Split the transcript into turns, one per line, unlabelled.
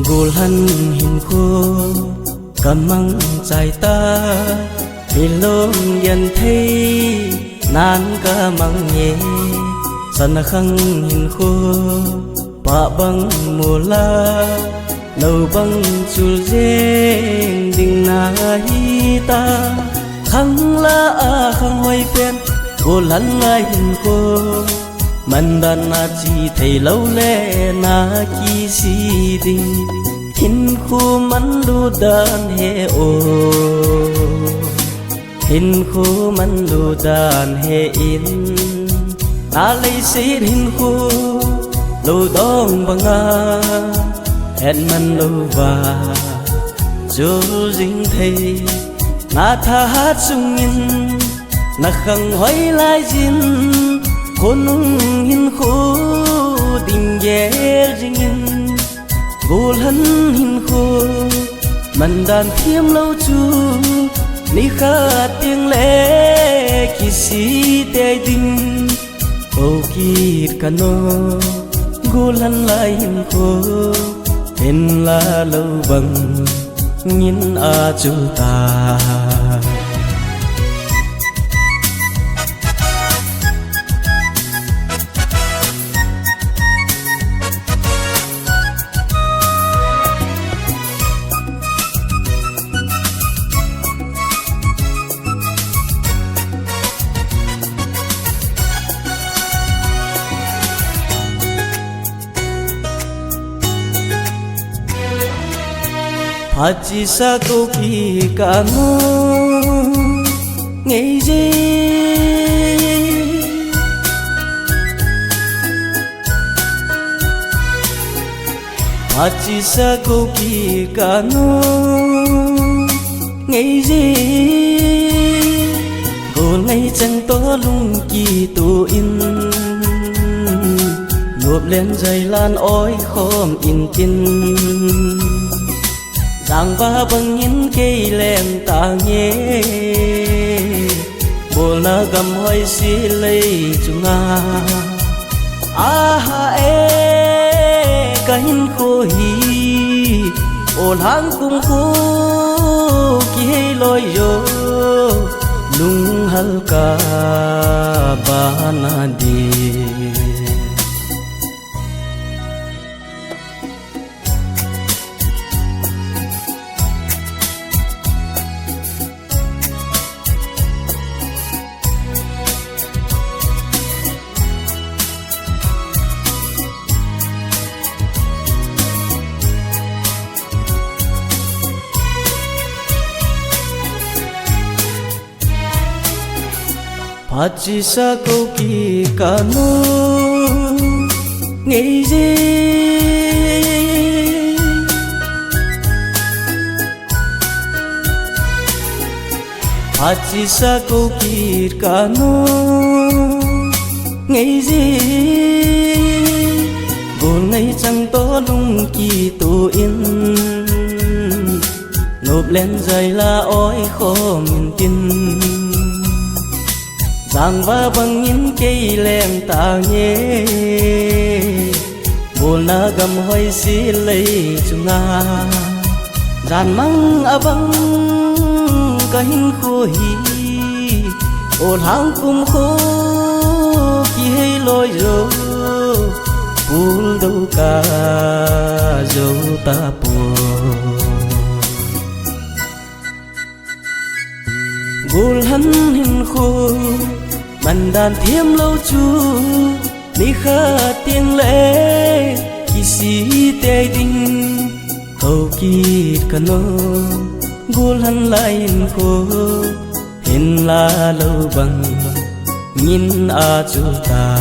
gul han hin khô kamang chai ta ilong yan thấy nan kamang ye san khang hin khô pa bang mula lâu bang chul jeng ding na hi ta khang la a khang hoi pen gul han lai hin khô man dan na chi thầy lâu lệ na ki si ding hin khu man lu dan he o hin khu man lu dan he in ta lấy xít hin khu lu dong banga hẹn man lu và dù dinh thầy na tha hát sung in na khang hỏi lại jin khôn hin khô tình ghé riêng gul hắn hin khô man đàn thiêm lâu chu ni khát tiếng lẽ kỳ si tê đinh ô kỳ cano gul hắn lại hin khô tên là lâu bằng nhìn a chu ta Haji sa câu kỳ cả ngô ngày gì Haji sa câu kỳ cả ngô ngày gì cô ngày chẳng to lung kỳ tu in nộp lên dây lan oi khom in tin giang ba băng nhìn cây lem ta nhé bồ na gầm hoi xí lấy chung ha e cả hin khô hi ồn hang cung khô kia lôi yo lung hal ka ba na đi Haji sa câu kỳ cả nô ngày gì Haji sa câu kỳ cả nô ngày gì buồn ngày chẳng to lung kỳ tu in nộp lên dây la oi khom tin giang va băng nhìn cây lem ta nhé bồ na gầm hoi xí lấy chung giàn măng a băng cả hin khô hi ồn hang cung khô kỳ hay lôi rồi bùn đâu cả dấu ta buồn gul hắn hin khô man đàn thiêm lâu chu ni khát tiếng lẽ kỳ si tê đinh hầu kỳ cano gul hắn lại hin khô hin la lâu bằng nhìn a chu ta